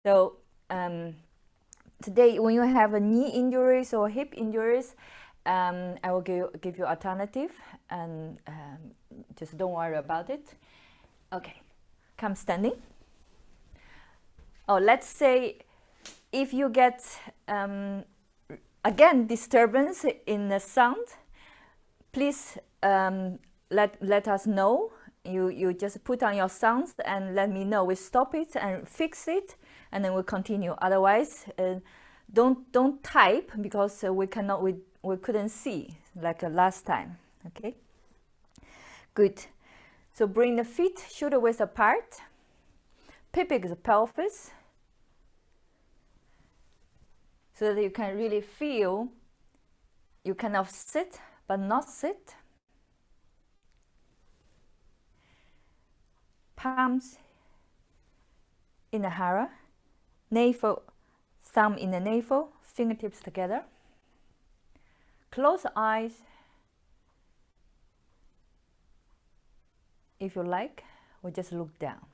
So today, when you have a knee injuries or hip injuries, I will give you alternative, and just don't worry about it. Okay, come standing. Oh, let's say if you get again disturbance in the sound, please let us know. You just put on your sounds and let me know. We stop it and fix it, and then we continue. Otherwise, don't type, because we couldn't see like last time. Okay, good. So bring the feet shoulder width apart. Pipig the pelvis, so that you can really feel. You kind of sit but not sit. Palms in the hara, navel, thumb in the navel, fingertips together. Close the eyes if you like, or just look down.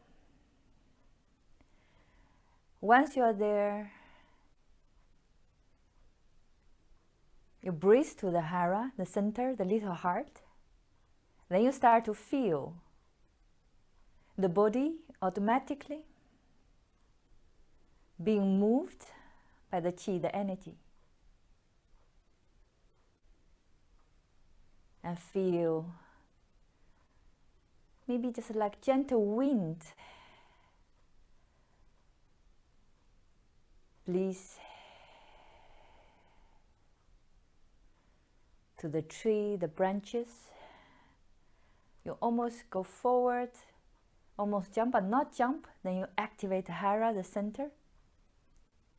Once you are there, you breathe to the hara, the center, the little heart. Then you start to feel the body automatically being moved by the qi, the energy. And feel maybe just like gentle wind. Please to the tree, the branches. You almost go forward, almost jump, but not jump. Then you activate the hara, the center.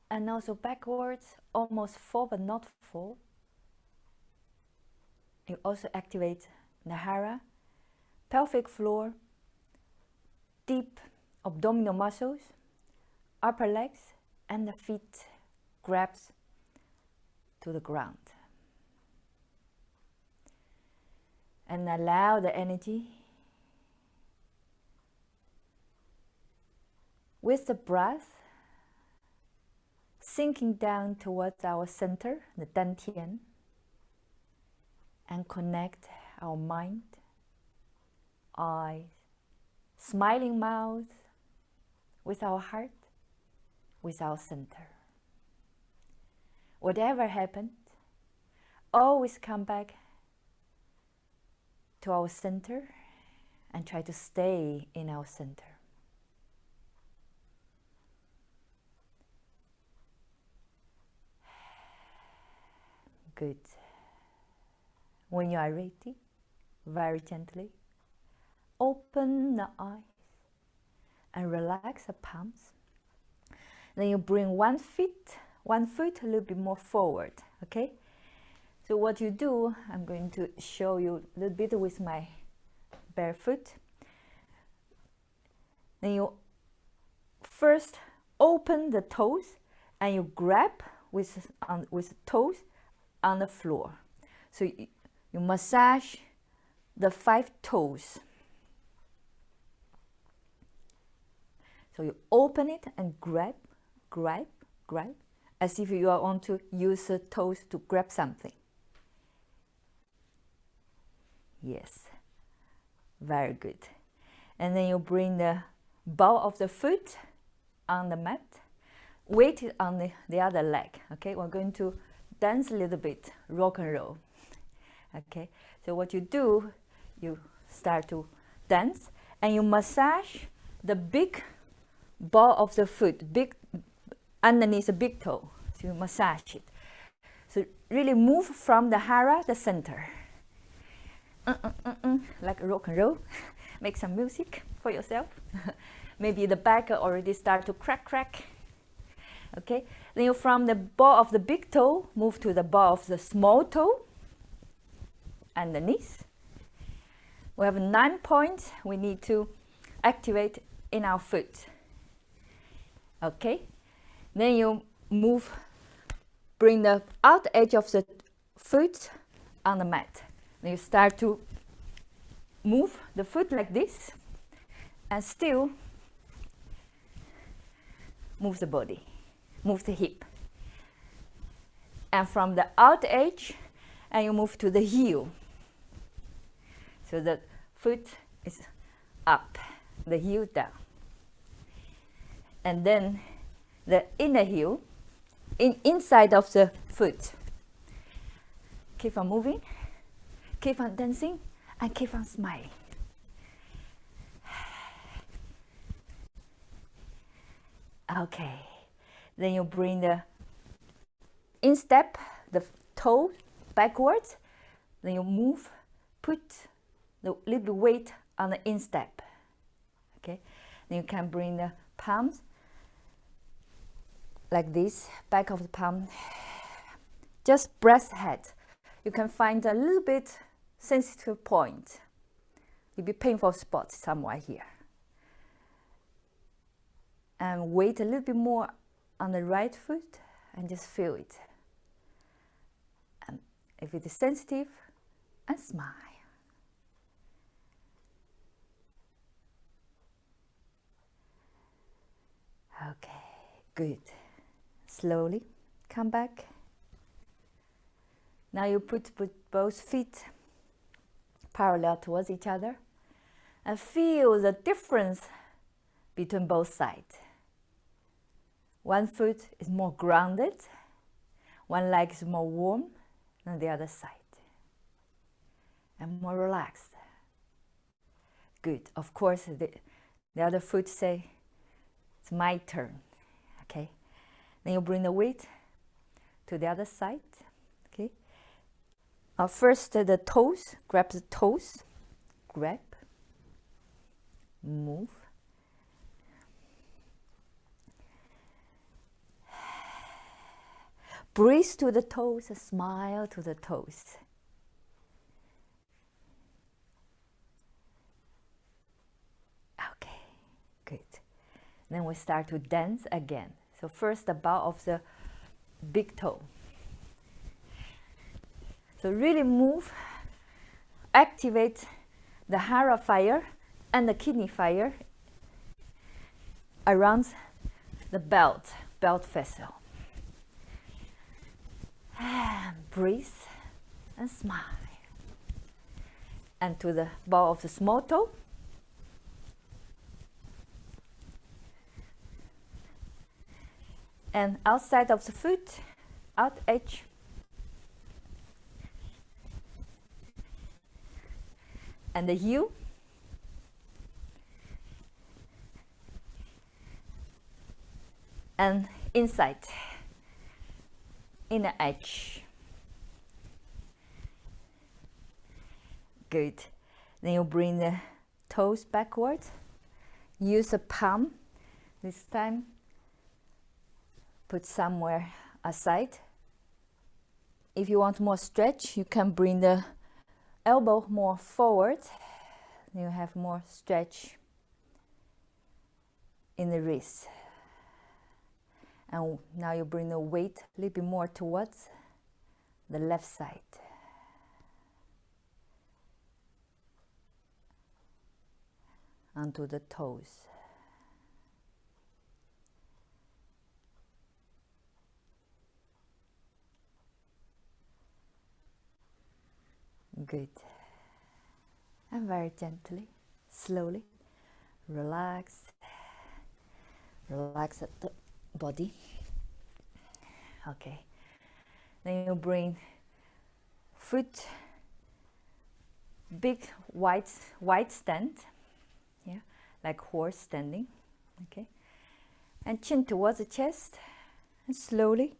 And also backwards, almost fall, but not fall. You also activate the hara, pelvic floor, deep abdominal muscles, upper legs, and the feet grabs to the ground. And allow the energy with the breath sinking down towards our center, the dantian, and connect our mind, eyes, smiling mouth with our heart, with our center. Whatever happened, always come back to our center and try to stay in our center. Good. When you are ready, very gently, open the eyes and relax the palms. Then you bring one foot a little bit more forward, okay? So what you do, I'm going to show you a little bit with my bare foot. Then you first open the toes and you grab with toes on the floor. So you massage the 5 toes. So you open it and grab, as if you want to use the toes to grab something. Yes, very good. And then you bring the ball of the foot on the mat, weight on the other leg. Okay, we're going to dance a little bit, rock and roll. Okay, so what you do, you start to dance and you massage the big ball of the foot, big underneath the big toe. So you massage it. So really move from the hara, the center. Like rock and roll. Make some music for yourself. Maybe the back already start to crack. Okay, then you from the ball of the big toe move to the ball of the small toe underneath. We have 9 points we need to activate in our foot. Okay, then you move, bring the out edge of the foot on the mat. Then you start to move the foot like this, and still move the body, move the hip. And from the out edge, and you move to the heel. So the foot is up, the heel down. And then the inner heel, inside of the foot. Keep on moving, keep on dancing, and keep on smiling. Okay, then you bring the instep, the toe backwards, then you move, put the little weight on the instep. Okay, then you can bring the palms like this, back of the palm, just breast head. You can find a little bit sensitive point. It'll be painful spot somewhere here. And weight a little bit more on the right foot and just feel it. And if it is sensitive, and smile. Okay, good. Slowly come back. Now you put both feet parallel towards each other and feel the difference between both sides. One foot is more grounded, one leg is more warm than the other side, and more relaxed. Good. Of course, the other foot say, it's my turn. Okay. Then you bring the weight to the other side. Okay. First, the toes. Grab the toes. Grab. Move. Breathe to the toes, smile to the toes. Okay, good. Then we start to dance again. So first the ball of the big toe. So really move, activate the hara fire and the kidney fire around the belt vessel. And breathe and smile. And to the ball of the small toe. And outside of the foot, out edge. And the heel. And inside. Inner edge. Good. Then you bring the toes backward. Use the palm. This time, put somewhere aside. If you want more stretch, you can bring the elbow more forward. You have more stretch in the wrist. And now you bring the weight a little bit more towards the left side. Onto the toes. Good. And very gently, slowly, relax. Relax at the body. Okay. Then you bring foot, big wide stand, yeah, like horse standing. Okay. And chin towards the chest, and slowly,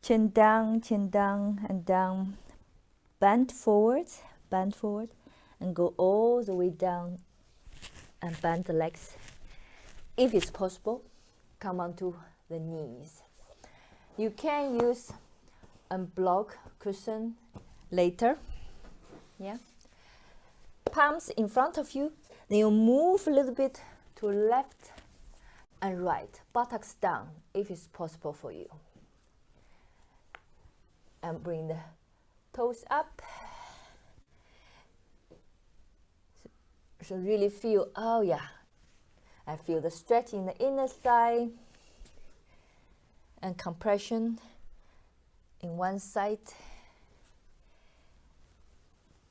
chin down, and down. Bend forward, and go all the way down, and bend the legs. If it's possible, come onto the knees. You can use a block cushion later. Yeah. Palms in front of you. Then you move a little bit to left and right. Buttocks down, if it's possible for you. And bring the toes up. So really feel, oh yeah, I feel the stretch in the inner thigh and compression in one side.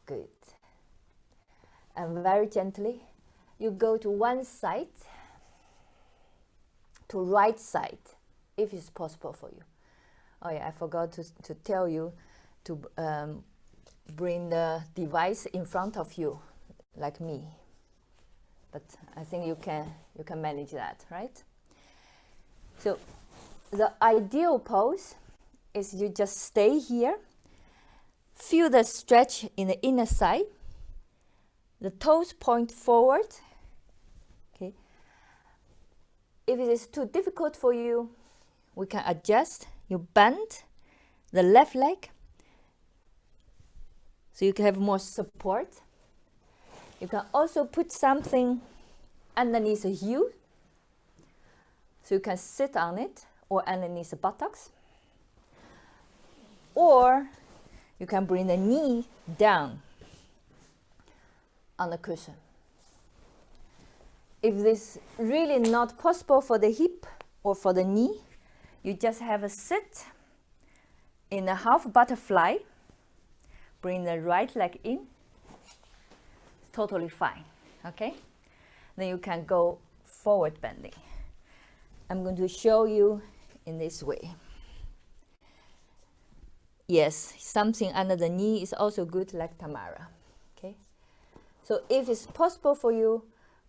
Good. And very gently, you go to one side, to right side, if it's possible for you. Oh yeah, I forgot to tell you to bring the device in front of you, like me. But I think you can manage that, right? So the ideal pose is you just stay here, feel the stretch in the inner thigh, the toes point forward. Okay. If it is too difficult for you, we can adjust. You bend the left leg so you can have more support. You can also put something underneath the heel so you can sit on it, or underneath the buttocks. Or you can bring the knee down on the cushion. If this is really not possible for the hip or for the knee, you just have a sit in a half butterfly. Bring the right leg in. Totally fine, okay? Then you can go forward bending. I'm going to show you in this way. Yes, something under the knee is also good, like Tamara, okay? So if it's possible for you,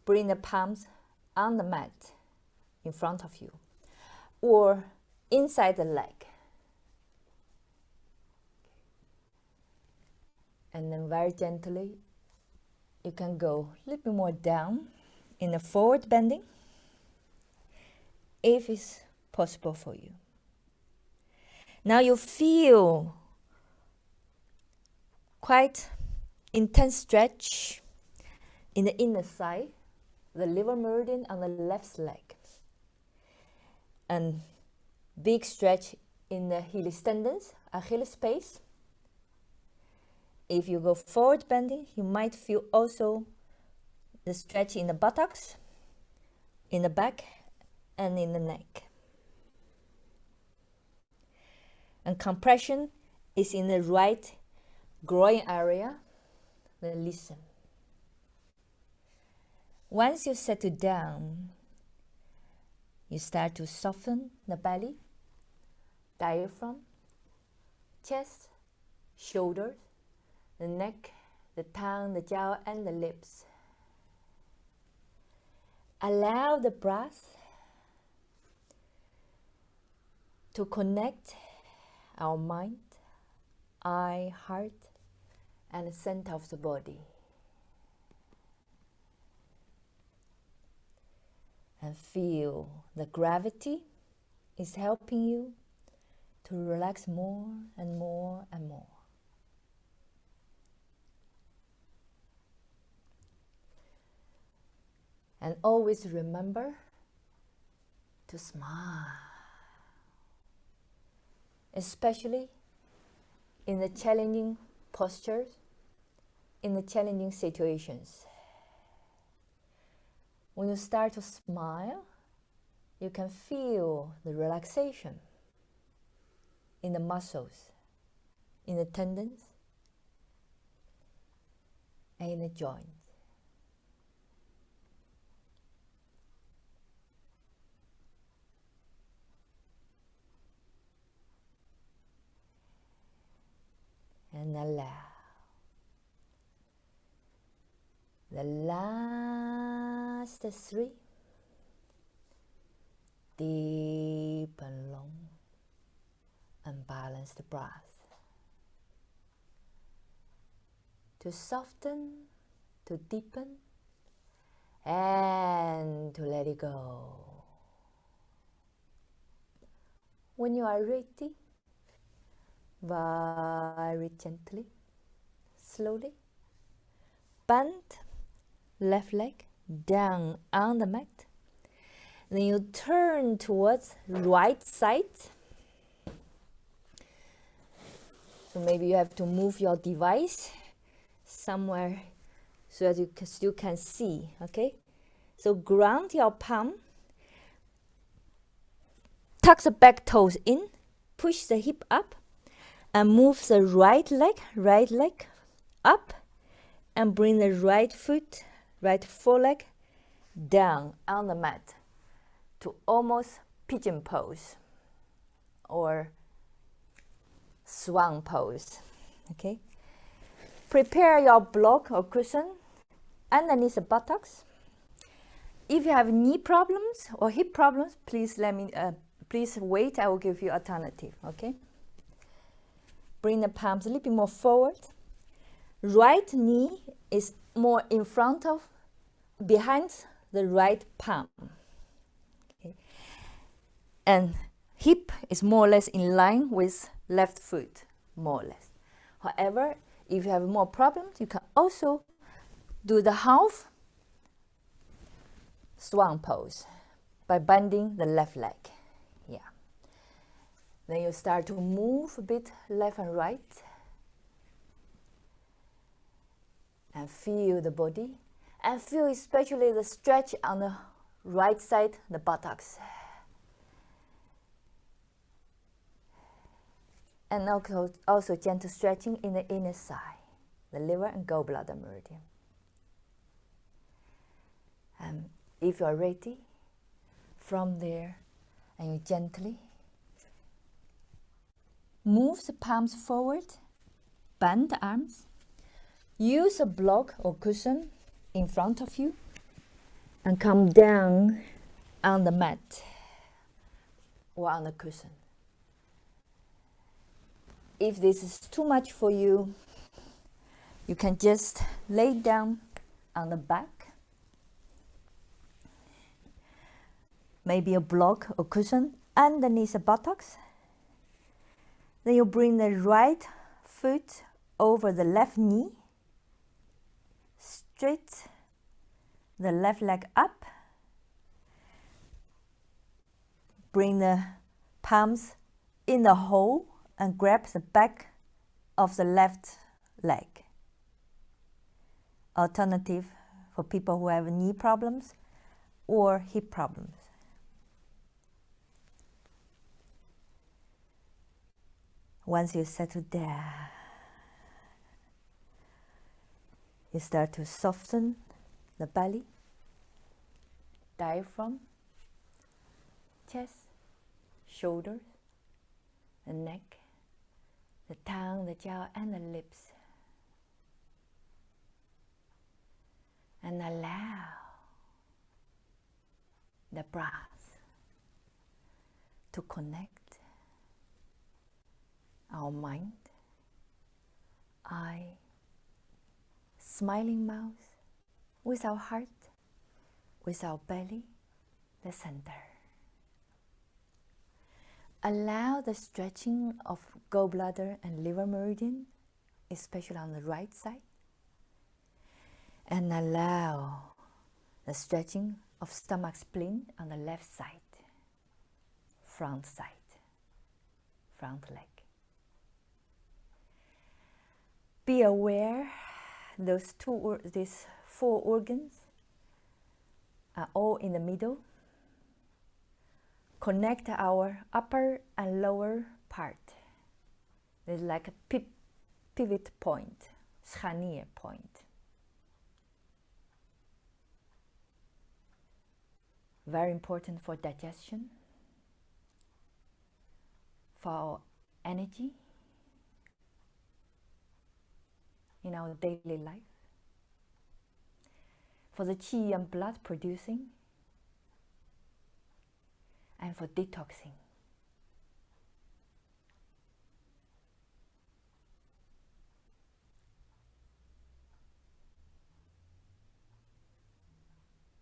bring the palms on the mat in front of you, or inside the leg. And then very gently, you can go a little bit more down in a forward bending, if it's possible for you. Now you feel quite intense stretch in the inner thigh, the liver meridian on the left leg, and big stretch in the Achilles tendons, Achilles space. If you go forward bending, you might feel also the stretch in the buttocks, in the back, and in the neck. And compression is in the right groin area. Then listen. Once you settle down, you start to soften the belly, diaphragm, chest, shoulders, the neck, the tongue, the jaw, and the lips. Allow the breath to connect our mind, eye, heart, and the center of the body. And feel the gravity is helping you to relax more and more and more. And always remember to smile, especially in the challenging postures, in the challenging situations. When you start to smile, you can feel the relaxation in the muscles, in the tendons, and in the joints. And allow. The last 3. Deep and long and balanced breath. To soften, to deepen, and to let it go. When you are ready, very gently, slowly, bend left leg down on the mat. Then you turn towards right side. So maybe you have to move your device somewhere so that you still can see, okay? So ground your palm, tuck the back toes in, push the hip up, and move the right leg up, and bring the right foreleg down on the mat to almost pigeon pose or swan pose. Okay. Prepare your block or cushion underneath the buttocks. If you have knee problems or hip problems, please please wait. I will give you alternative. Okay. Bring the palms a little bit more forward. Right knee is more in front of, behind the right palm. Okay. And hip is more or less in line with left foot, more or less. However, if you have more problems, you can also do the half swan pose by bending the left leg. Yeah. Then you start to move a bit left and right. And feel the body. And feel especially the stretch on the right side, the buttocks. And also gentle stretching in the inner side, the liver and gallbladder meridian. And if you are ready, from there, and you gently move the palms forward, bend the arms, use a block or cushion in front of you, and come down on the mat or on the cushion. If this is too much for you, you can just lay down on the back, maybe a block or cushion underneath the buttocks. Then you bring the right foot over the left knee, straight the left leg up, bring the palms in the hole and grab the back of the left leg. Alternative for people who have knee problems or hip problems. Once you settle there, you start to soften the belly, diaphragm, chest, shoulders, the neck, the tongue, the jaw, and the lips. And allow the breath to connect our mind, eye, smiling mouth with our heart, with our belly, the center. Allow the stretching of gallbladder and liver meridian, especially on the right side. And allow the stretching of stomach spleen on the left side, front leg. Be aware these 4 organs are all in the middle. Connect our upper and lower part. It's like a pivot point, scharnier point. Very important for digestion, for our energy in our daily life, for the qi and blood producing, and for detoxing.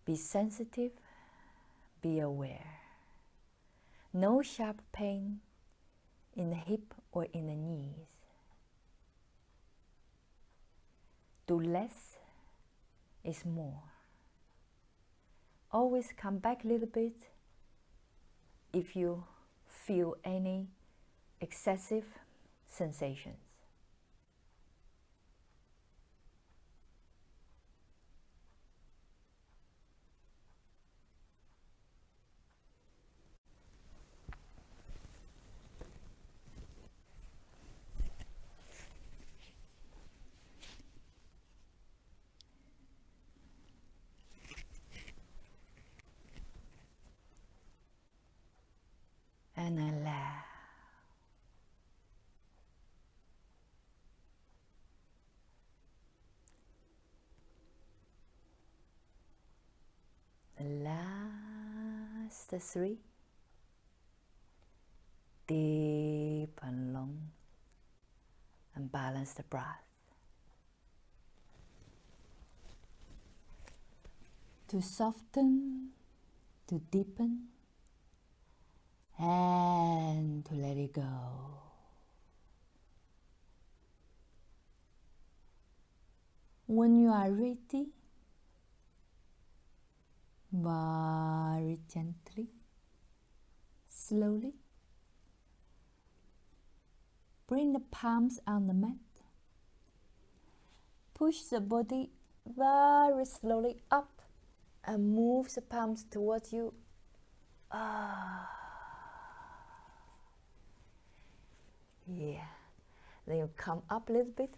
Be sensitive, be aware. No sharp pain in the hip or in the knees. Do less is more. Always come back a little bit if you feel any excessive sensations. and allow. Last 3. Deep and long, and balance the breath. To soften, to deepen, and to let it go. When you are ready, very gently, slowly, bring the palms on the mat. Push the body very slowly up and move the palms towards you. Yeah. Then you come up a little bit.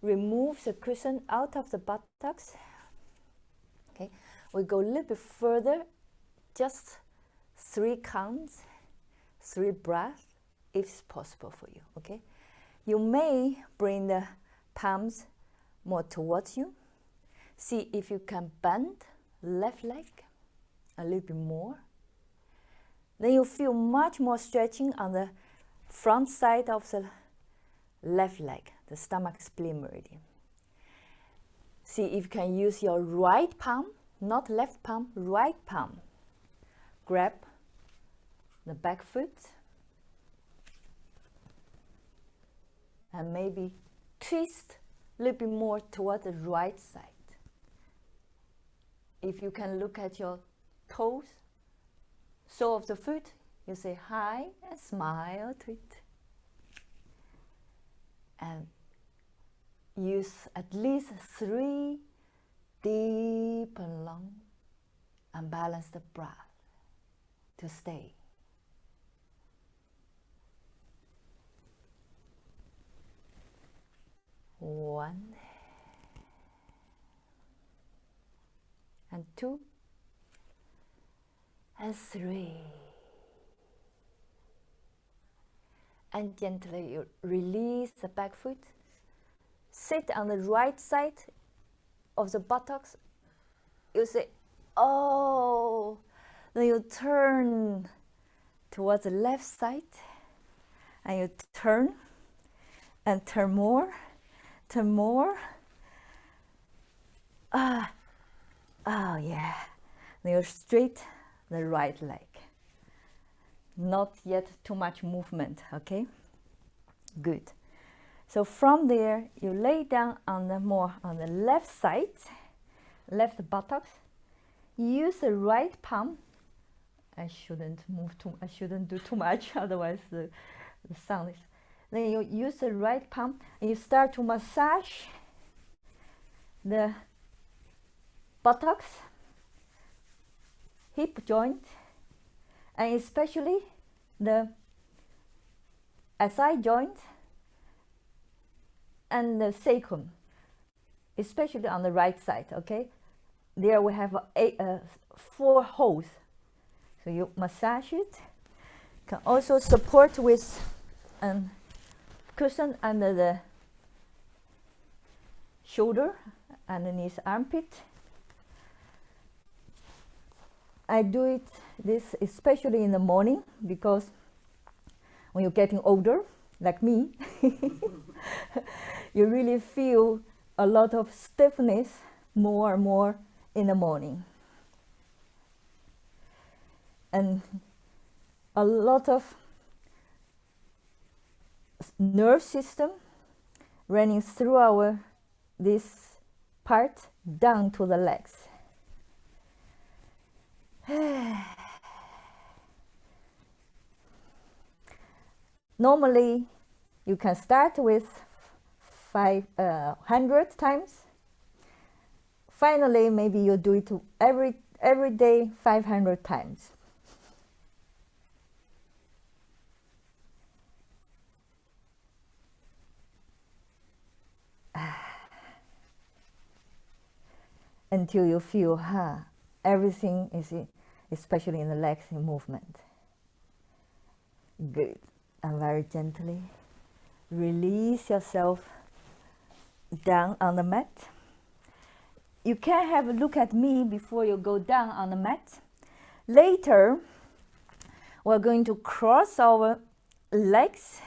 Remove the cushion out of the buttocks. Okay. We go a little bit further. Just 3 counts, 3 breaths, if it's possible for you. Okay. You may bring the palms more towards you. See if you can bend left leg a little bit more. Then you feel much more stretching on the front side of the left leg, the stomach spleen meridian. See if you can use your right palm, not left palm, right palm. Grab the back foot and maybe twist a little bit more toward the right side. If you can look at your toes, sole of the foot, you say hi and smile to it. And use at least 3 deep and long and balance the breath to stay. One and 2 and 3. And gently you release the back foot. Sit on the right side of the buttocks. You say, oh. Then you turn towards the left side. And you turn and turn more. Turn more. Oh yeah. Then you straight the right leg. Not yet too much movement, okay? Good. So from there, you lay down on the more on the left side, left buttocks. Use the right palm. I shouldn't do too much, otherwise the sound is. Then you use the right palm and you start to massage the buttocks, hip joint, and especially the SI joint and the sacrum, especially on the right side, okay? There we have 4 holes. So you massage it. You can also support with a cushion under the shoulder, underneath armpit. I do this especially in the morning because when you're getting older, like me, you really feel a lot of stiffness more and more in the morning. And a lot of nerve system running through this part down to the legs. Normally, you can start with 500 times. Finally, maybe you do it every day 500 times. Until you feel, everything is, especially in the legs, in movement. Good. And very gently release yourself down on the mat. You can have a look at me before you go down on the mat. Later, we're going to cross our legs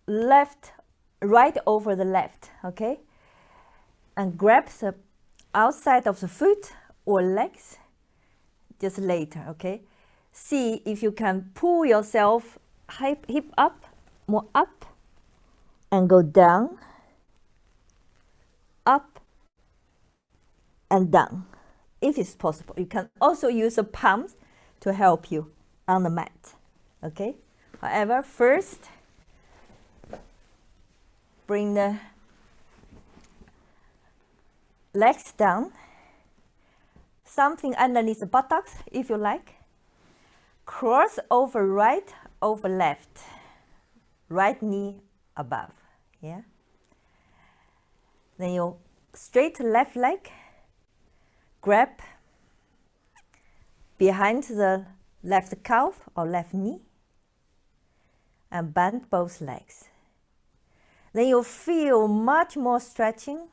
right over the left, okay? And grab the outside of the foot or legs just later, okay? See if you can pull yourself hip up, more up, and go down, up, and down, if it's possible. You can also use the palms to help you on the mat, okay? However, first, bring the legs down, something underneath the buttocks if you like. Cross over right over left, right knee above, yeah? Then you straight left leg, grab behind the left calf or left knee, and bend both legs. Then you feel much more stretching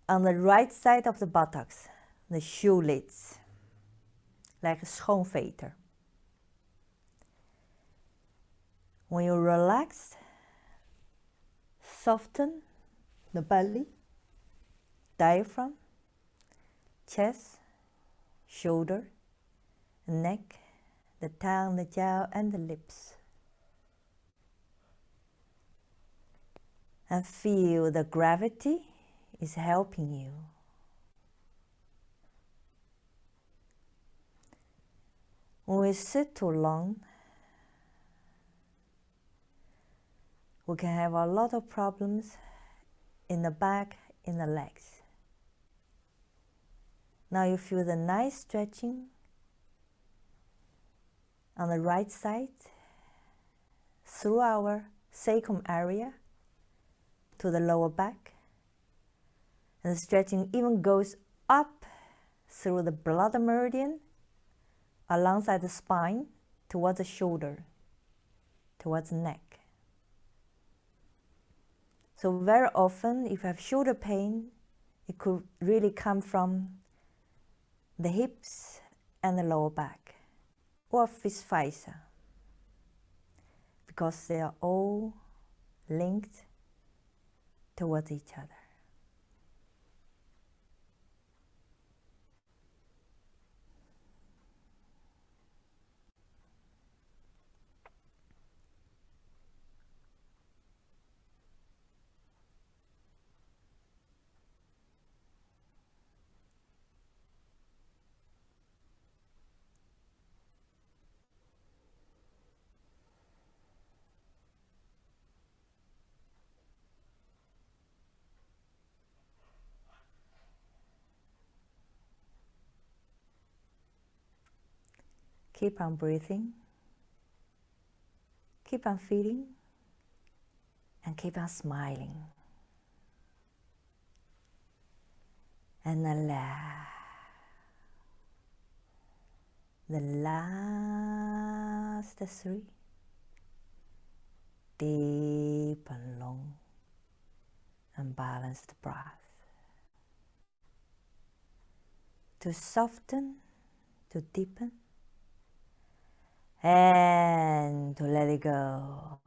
on the right side of the buttocks, the shoelids, like a schoonveter. When you relax, soften the belly, diaphragm, chest, shoulder, neck, the tongue, the jaw, and the lips. And feel the gravity is helping you. When we sit too long, we can have a lot of problems in the back, in the legs. Now you feel the nice stretching on the right side through our sacrum area to the lower back. And the stretching even goes up through the blood meridian alongside the spine towards the shoulder, towards the neck. So very often, if you have shoulder pain, it could really come from the hips and the lower back, or vice versa, because they are all linked towards each other. Keep on breathing, keep on feeling, and keep on smiling. And allow the last 3 deep and long and balanced breath to soften, to deepen, and to let it go.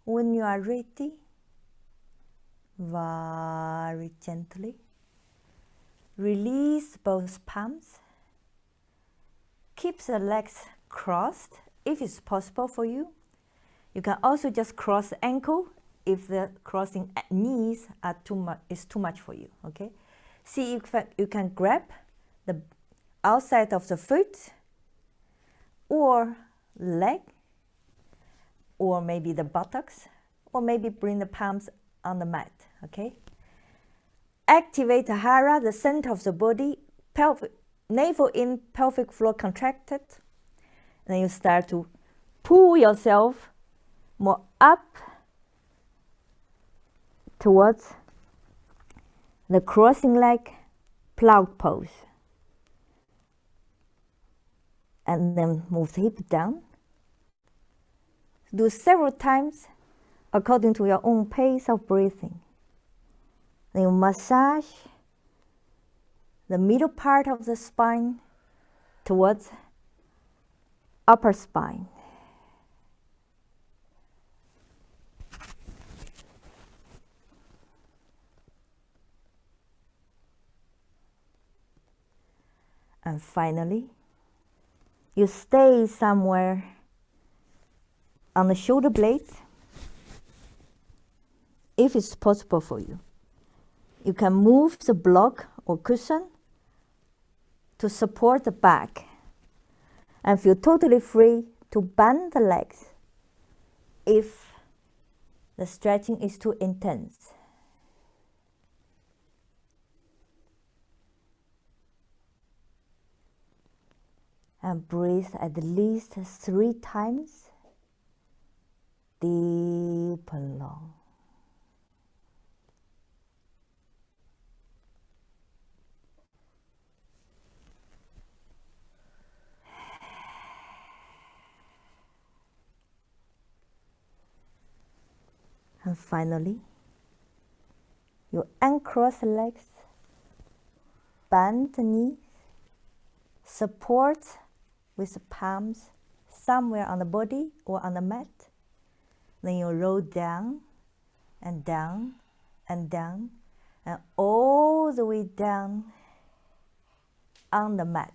When you are ready, very gently release both palms. Keep the legs crossed if it's possible for you. You can also just cross the ankle if the crossing knees are is too much for you. Okay, see if you can grab the outside of the foot or leg, or maybe the buttocks, or maybe bring the palms on the mat. Okay, activate the hara, the center of the body, navel in, pelvic floor contracted. And then you start to pull yourself more up towards the crossing leg, plow pose. and then move the hip down. Do several times according to your own pace of breathing. Then you massage the middle part of the spine towards upper spine. And finally, you stay somewhere on the shoulder blades, if it's possible for you. You can move the block or cushion to support the back and feel totally free to bend the legs if the stretching is too intense. And breathe at least 3 times, deep and long. And finally, you uncross the legs, bend the knees, support with the palms somewhere on the body or on the mat. Then you roll down and down and down and all the way down on the mat.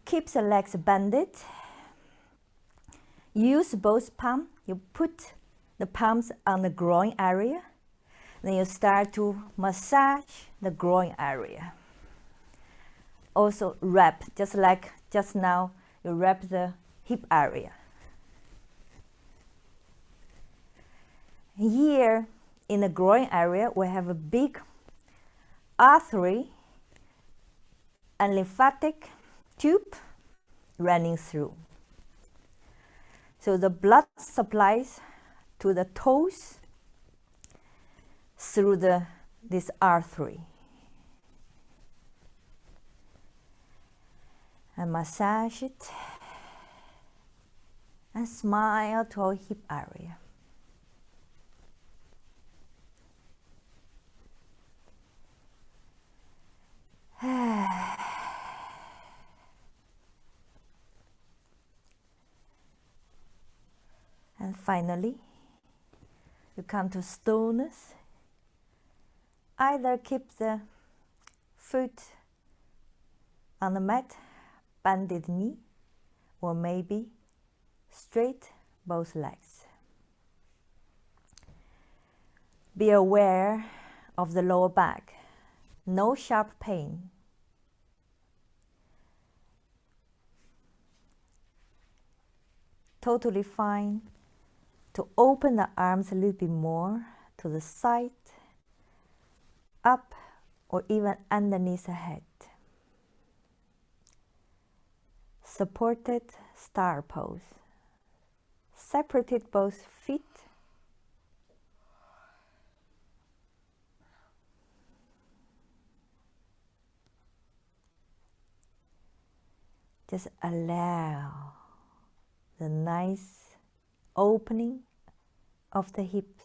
Keep the legs bended. Use both palms. You put the palms on the groin area. Then you start to massage the groin area. Also wrap, just like just now, you wrap the hip area. Here in the groin area, we have a big artery and lymphatic tube running through. So the blood supplies to the toes through this artery. And massage it and smile to our hip area. And finally, you come to stillness. Either keep the foot on the mat, bended knee, or maybe straight both legs. Be aware of the lower back. No sharp pain. Totally fine to open the arms a little bit more to the side, up, or even underneath the head. Supported star pose. Separated both feet. Just allow the nice opening of the hips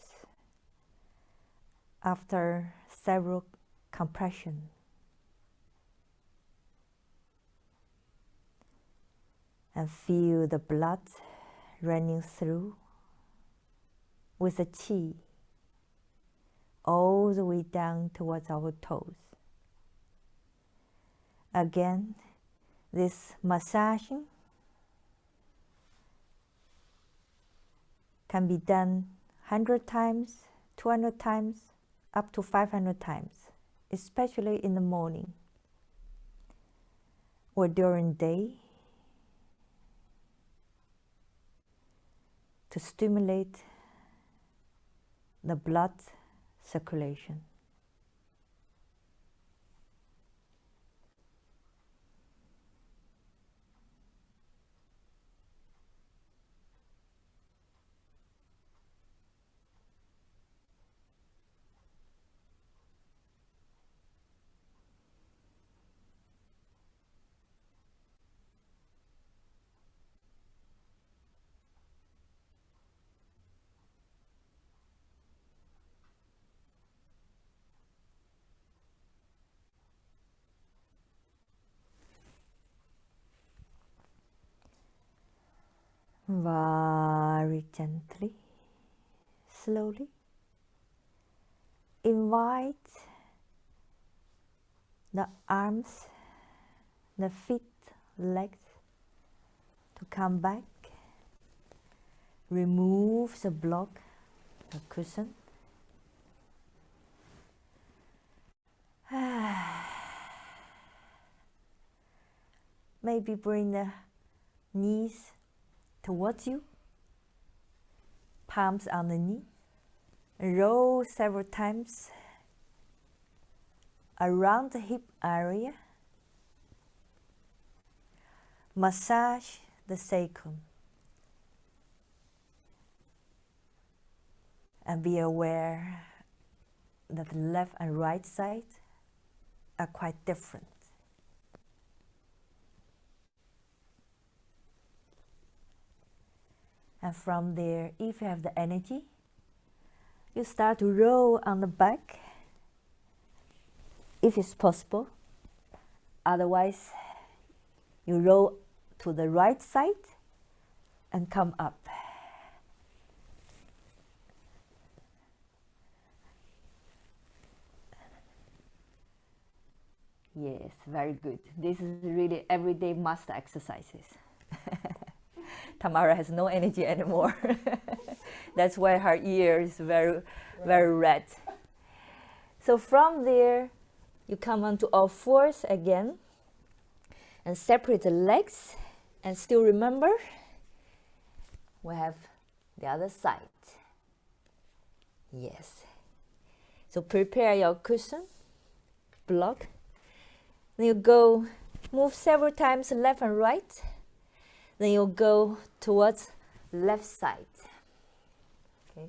after several compressions. And feel the blood running through with the qi all the way down towards our toes. Again, this massaging can be done 100 times, 200 times, up to 500 times, especially in the morning or during day, to stimulate the blood circulation. Very gently, slowly, invite the arms, the feet, legs to come back. Remove the block, the cushion. Maybe bring the knees towards you, palms on the knee. Roll several times around the hip area. Massage the sacrum. And be aware that the left and right side are quite different. And from there, if you have the energy, you start to roll on the back, if it's possible. Otherwise, you roll to the right side and come up. Yes, very good. This is really everyday master exercises. Tamara has no energy anymore. That's why her ear is very red. So from there, you come onto all fours again and separate the legs. And still remember, we have the other side. Yes. So prepare your cushion, block. Then you go, move several times left and right. Then you go towards left side. Okay.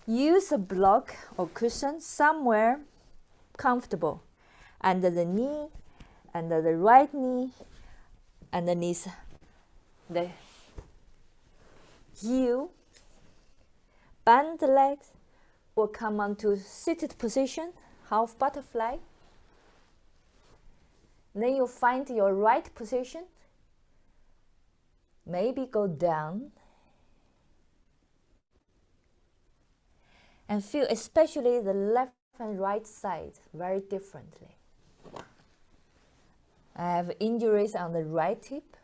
Use a block or cushion somewhere comfortable. Under the knee, under the right knee, underneath the heel. Bend the legs or come onto seated position, half butterfly. Then you find your right position. Maybe go down. And feel especially the left and right side very differently. I have injuries on the right hip,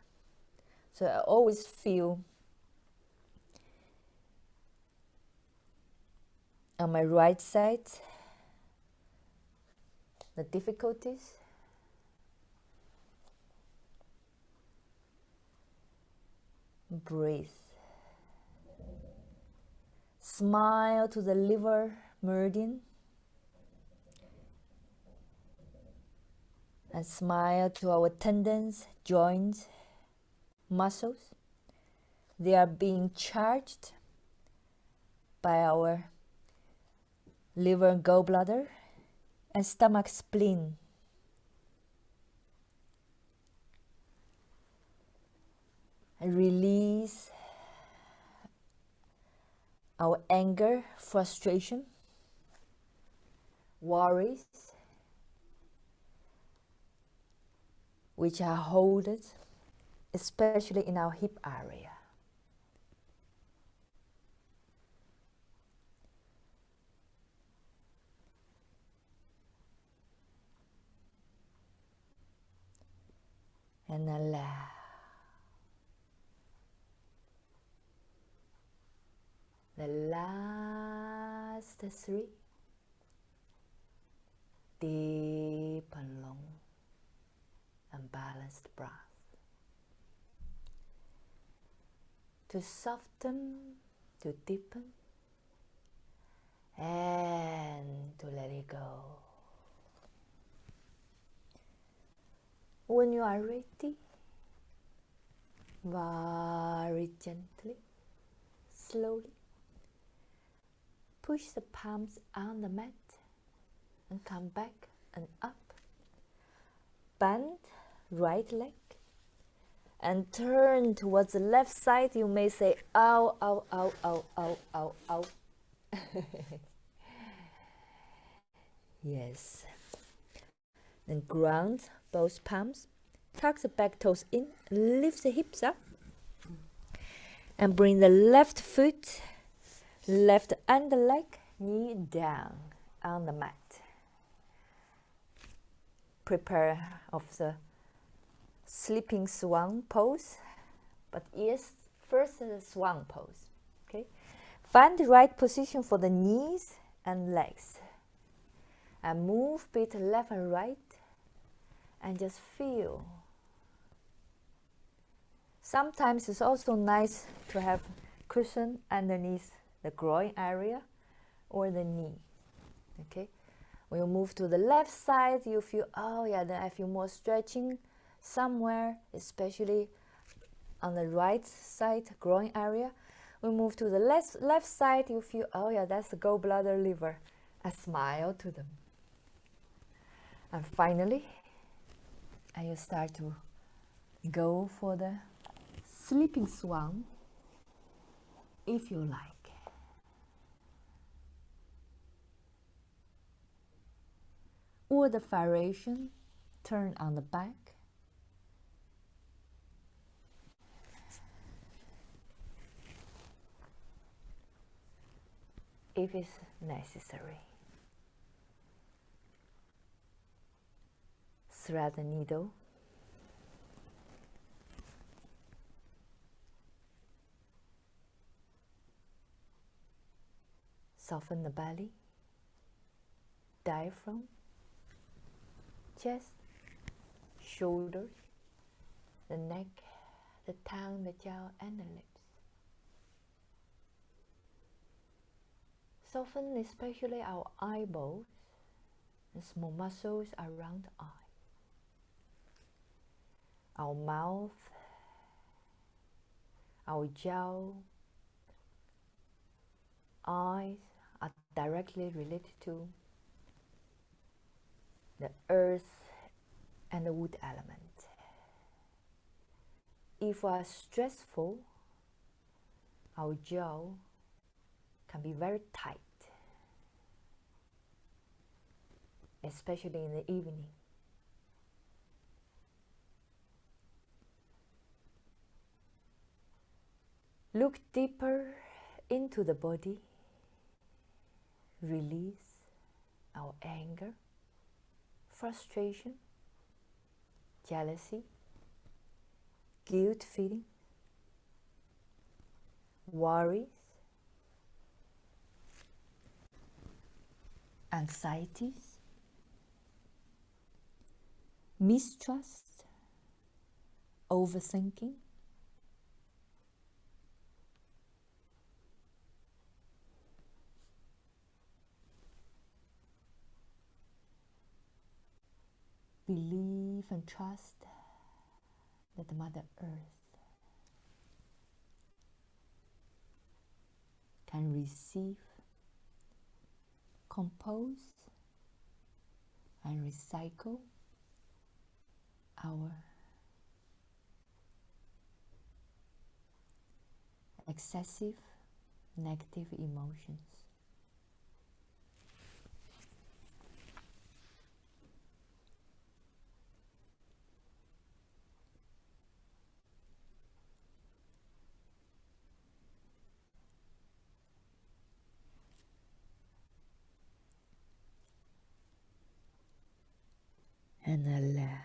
so I always feel on my right side the difficulties. Breathe. Smile to the liver meridian. And smile to our tendons, joints, muscles. They are being charged by our liver, gallbladder, and stomach, spleen. And release our anger, frustration, worries, which are holded, especially in our hip area. And allow. The last three. Deep and long and balanced breath. To soften, to deepen, and to let it go. When you are ready, very gently, slowly, push the palms on the mat and come back and up. Bend right leg and turn towards the left side. You may say, ow, ow, ow, ow, ow, ow, ow. Yes. Then ground both palms. Tuck the back toes in. Lift the hips up. And bring the left foot, left under leg, knee down on the mat. Prepare of the sleeping swan pose, but yes, first the swan pose. Okay, find the right position for the knees and legs, and move bit left and right, and just feel. Sometimes it's also nice to have cushion underneath the groin area or the knee. Okay, when you move to the left side, you feel, oh yeah, then I feel more stretching somewhere, especially on the right side, groin area. We move to the left side, you feel, oh yeah, that's the gallbladder, liver. I smile to them. And finally, and you start to go for the sleeping swan, if you like. Or the variation, turn on the back. If it's necessary. Thread the needle. Soften the belly, diaphragm, chest, shoulders, the neck, the tongue, the jaw, and the lips. Soften especially our eyeballs and small muscles around the eye. Our mouth, our jaw, eyes are directly related to the earth and the wood element. If we are stressful, our jaw can be very tight, especially in the evening. Look deeper into the body. Release our anger, frustration, jealousy, guilt feeling, worries, anxieties, mistrust, overthinking. Believe and trust that the Mother Earth can receive, compose, and recycle our excessive negative emotions. And allow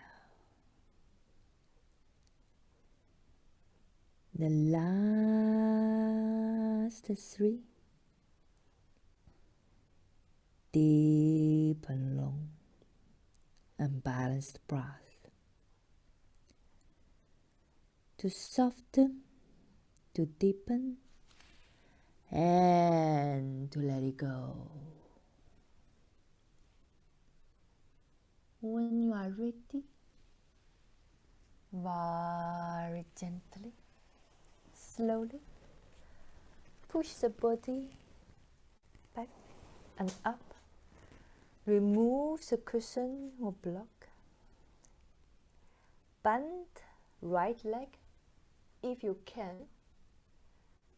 the last 3 deep and long and balanced breath to soften, to deepen, and to let it go. When you are ready, very gently, slowly, push the body back and up. Remove the cushion or block. Bend right leg if you can.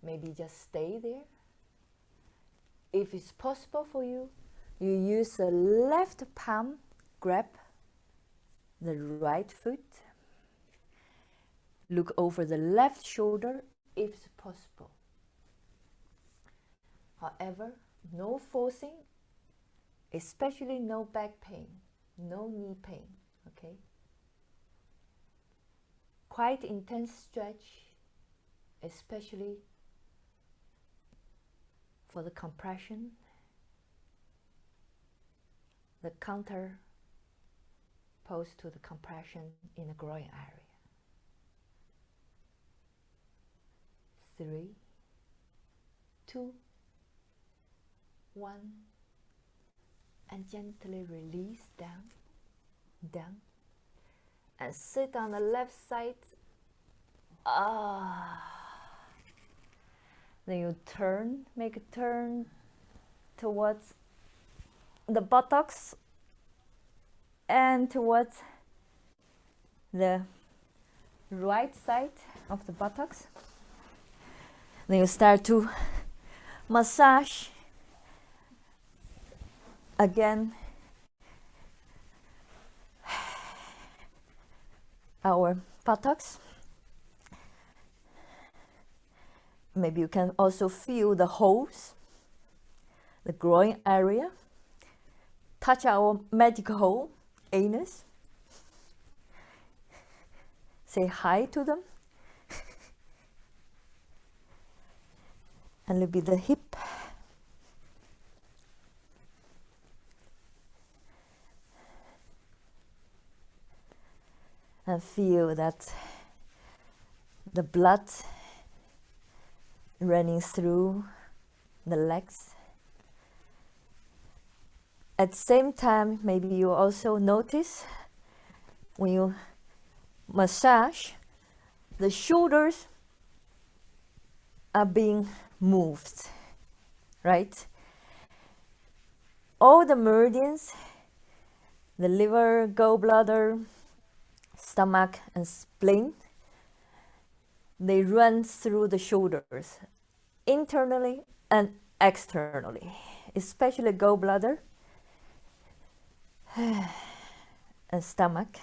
Maybe just stay there. If it's possible for you, you use the left palm, grab the right foot. Look over the left shoulder if it's possible. However, no forcing, especially no back pain, no knee pain, okay? Quite intense stretch, especially for the compression, the counter pose to the compression in the groin area. 3, 2, 1, and gently release down, down, and sit on the left side. Then you turn, make a turn towards the buttocks and towards the right side of the buttocks. Then you start to massage again our buttocks. Maybe you can also feel the holes, the groin area. Touch our magic hole, anus. Say hi to them. And a little bit the hip. And feel that the blood running through the legs. At the same time, maybe you also notice when you massage, the shoulders are being moved, right? All the meridians, the liver, gallbladder, stomach, and spleen, they run through the shoulders, internally and externally, especially gallbladder and stomach.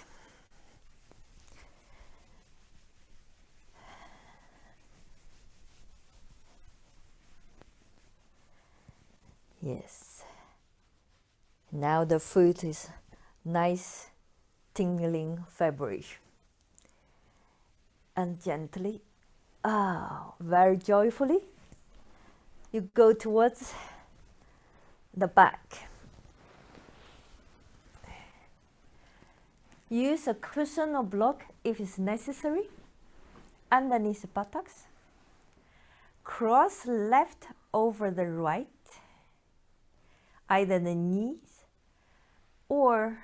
Yes. Now the foot is nice, tingling vibration. And gently, very joyfully, you go towards the back. Use a cushion or block if it's necessary underneath the buttocks. Cross left over the right, either the knees or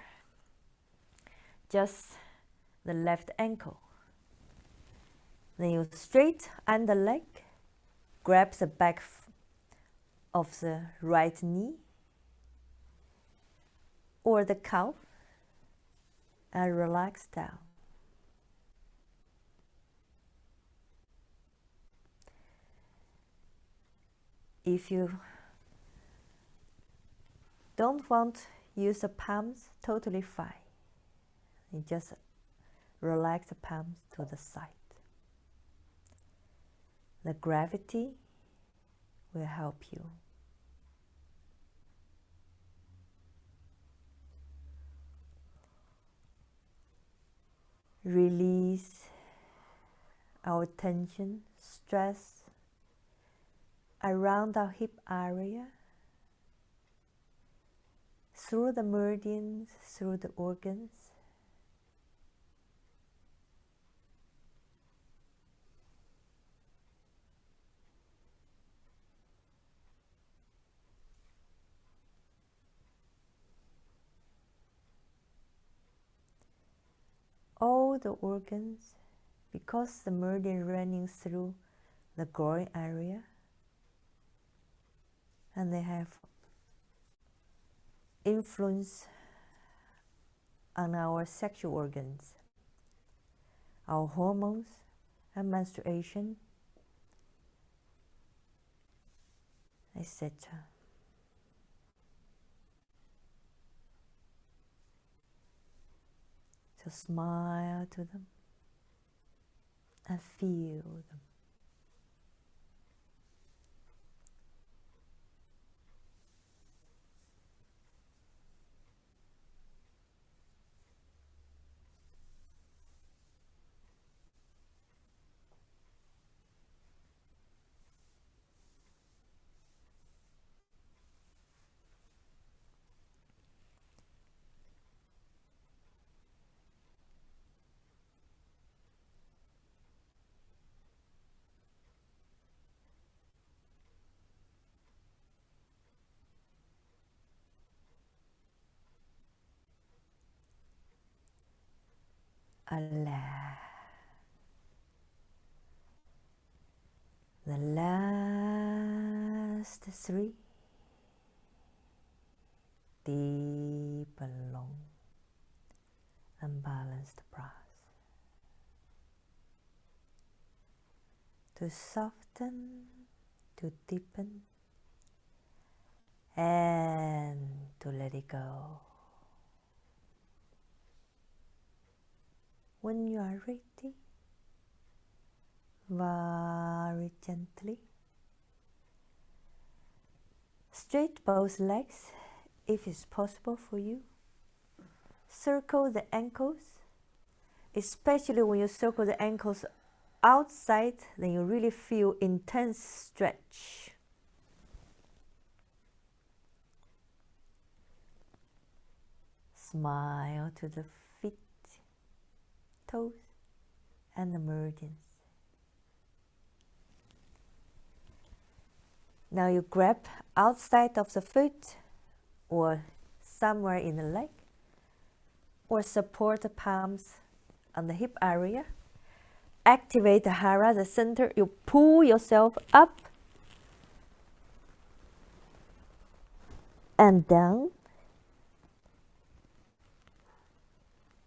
just the left ankle. Then you straight under leg, grab the back of the right knee or the calf and relax down. If you don't want to use the palms, totally fine. You just relax the palms to the side. The gravity will help you. Release our tension, stress around our hip area, through the meridians, through the organs. All the organs, because the meridian running through the groin area, and they have influence on our sexual organs, our hormones and menstruation, etc. So smile to them and feel them. Allow the last 3 deep and long and balanced breaths to soften, to deepen, and to let it go. When you are ready, very gently straight both legs if it's possible for you. Circle the ankles, especially when you circle the ankles outside, then you really feel intense stretch. Smile to the feet, toes, and the meridians. Now you grab outside of the foot or somewhere in the leg, or support the palms on the hip area. Activate the hara, the center. You pull yourself up and down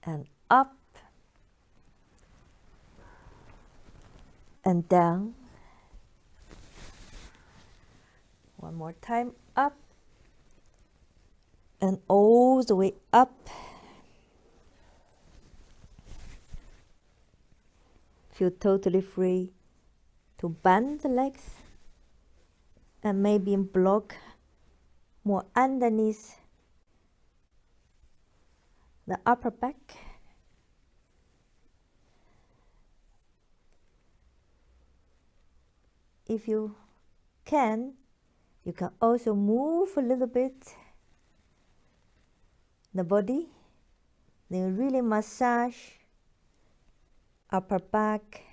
and up and down. One more time, up and all the way up. Feel totally free to bend the legs and maybe block more underneath the upper back. If you can also move a little bit the body. Then really massage upper back,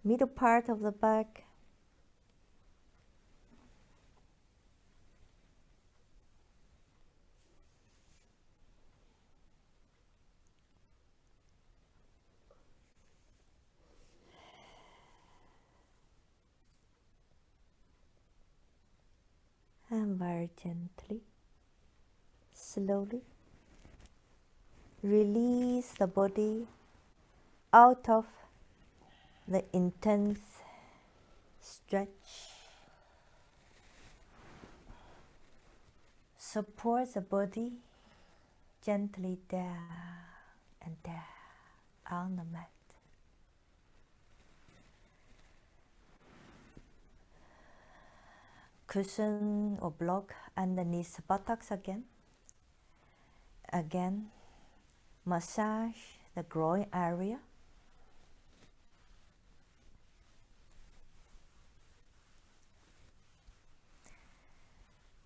middle part of the back, and very gently, slowly release the body out of the intense stretch. Support the body gently down and down on the mat. Cushion or block underneath the buttocks again. Again, massage the groin area.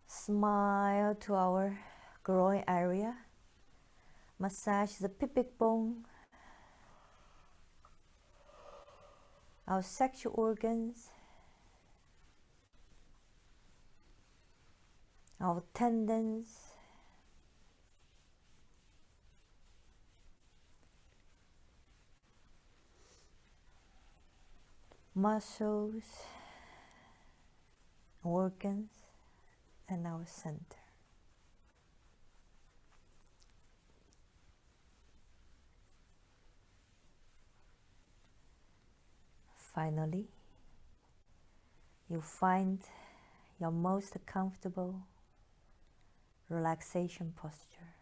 Smile to our groin area. Massage the pubic bone, our sexual organs, our tendons, muscles, organs, and our center. Finally, you find your most comfortable relaxation posture.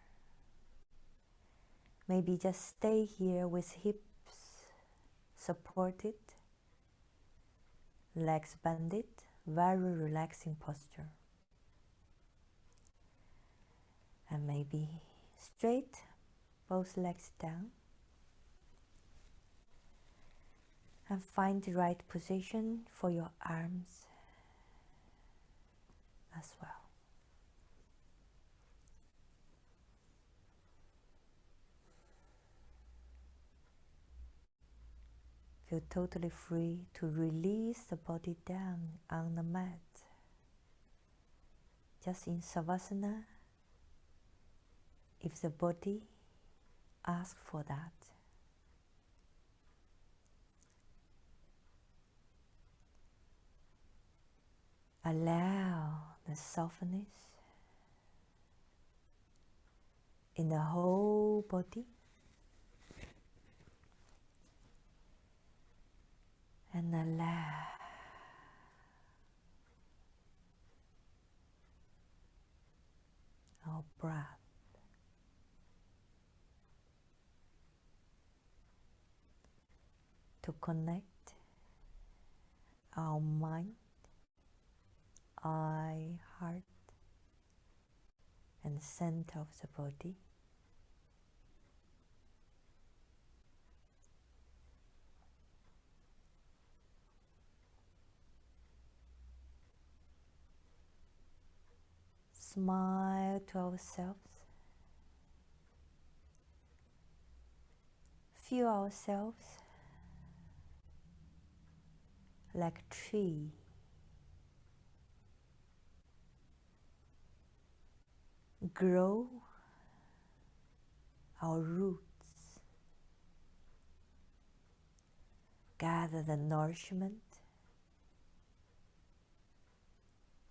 Maybe just stay here with hips supported, legs bended, very relaxing posture. And maybe straight, both legs down. And find the right position for your arms as well. Feel totally free to release the body down on the mat. Just in Savasana, if the body ask for that. Allow the softness in the whole body, and allow our breath to connect our mind, eye, heart, and center of the body. Smile to ourselves. Feel ourselves like a tree. Grow our roots. Gather the nourishment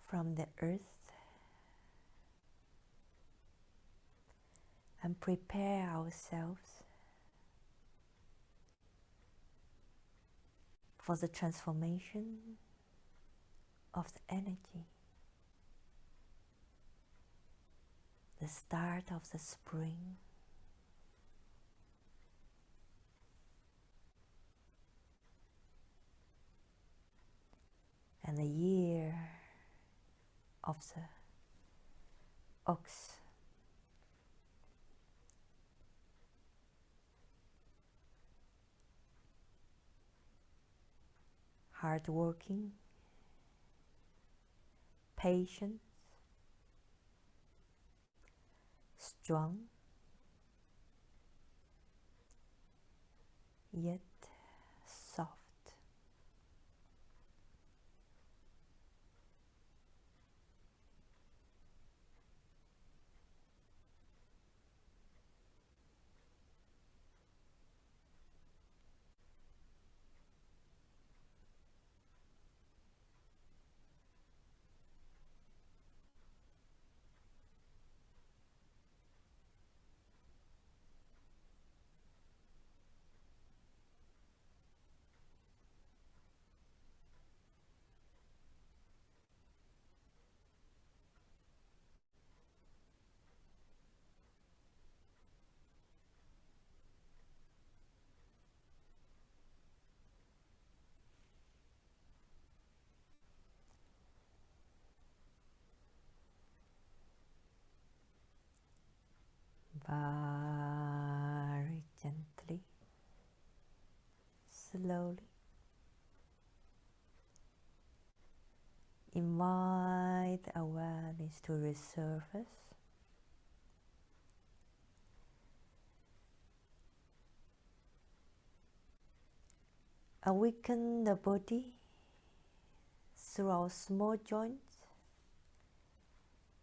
from the earth and prepare ourselves for the transformation of the energy, the start of the spring. And the year of the ox. Hardworking, patient, strong, yet soft. Very gently, slowly, invite awareness to resurface. Awaken the body through our small joints.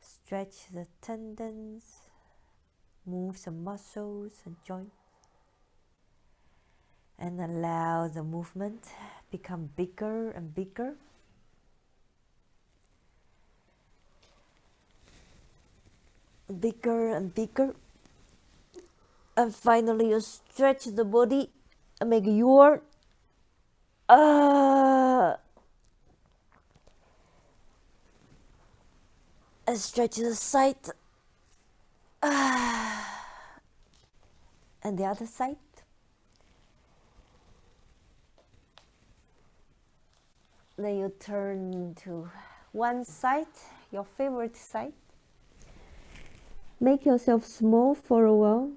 Stretch the tendons, move the muscles and joints, and allow the movement become bigger and bigger. Bigger and bigger. And finally you stretch the body and make your and stretch the side and the other side. Then you turn to one side, your favorite side. Make yourself small for a while.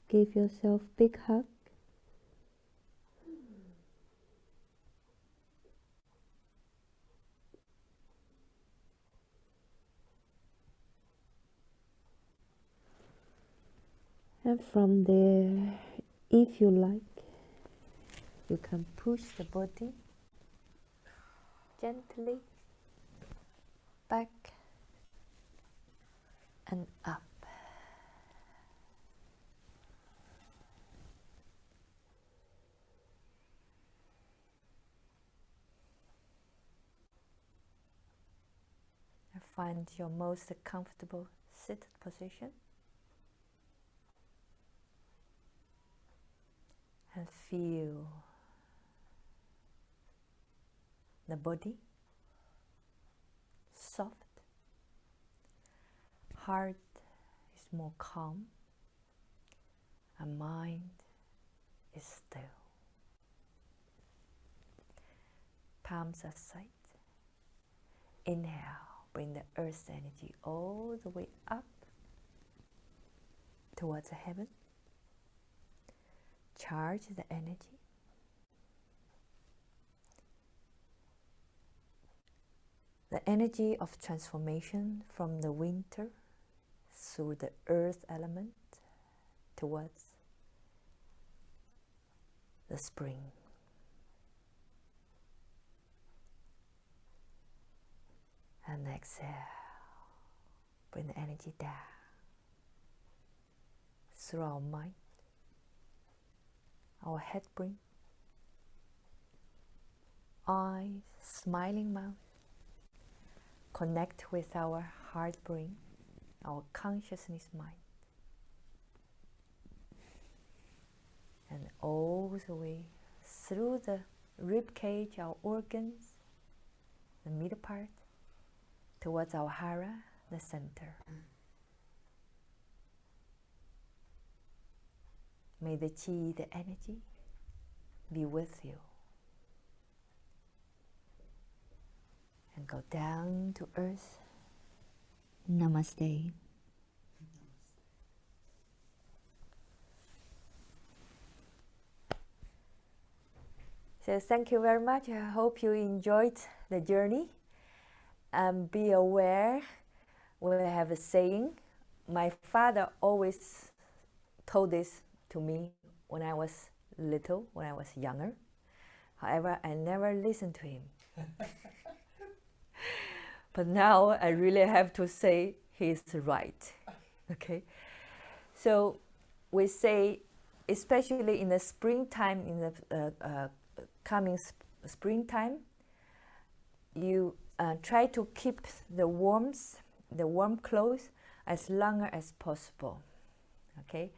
Give yourself a big hug. And from there, if you like, you can push the body gently back and up. And find your most comfortable seated position. And feel the body soft, heart is more calm, and mind is still. Palms aside. Inhale, bring the earth's energy all the way up towards the heaven. Charge the energy. The energy of transformation from the winter through the earth element towards the spring. And exhale. Bring the energy down through our mind, our head bring, eyes, smiling mouth. Connect with our heart brain, our consciousness mind. And all the way through the rib cage, our organs, the middle part, towards our hara, the center. May the chi, the energy, be with you. And go down to earth. Namaste. So thank you very much. I hope you enjoyed the journey. And be aware, we have a saying. My father always told this to me when I was little, when I was younger. However, I never listened to him. But now I really have to say he's right. Okay? So we say, especially in the springtime, in the coming springtime, you try to keep the warm clothes as long as possible. Okay?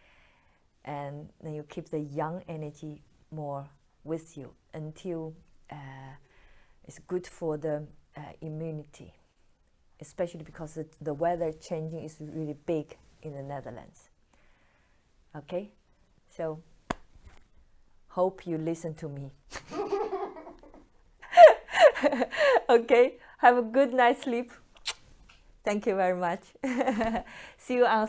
And then you keep the yang energy more with you until it's good for the immunity, especially because the weather changing is really big in the Netherlands. Okay, so hope you listen to me. Okay, have a good night's sleep. Thank you very much. See you on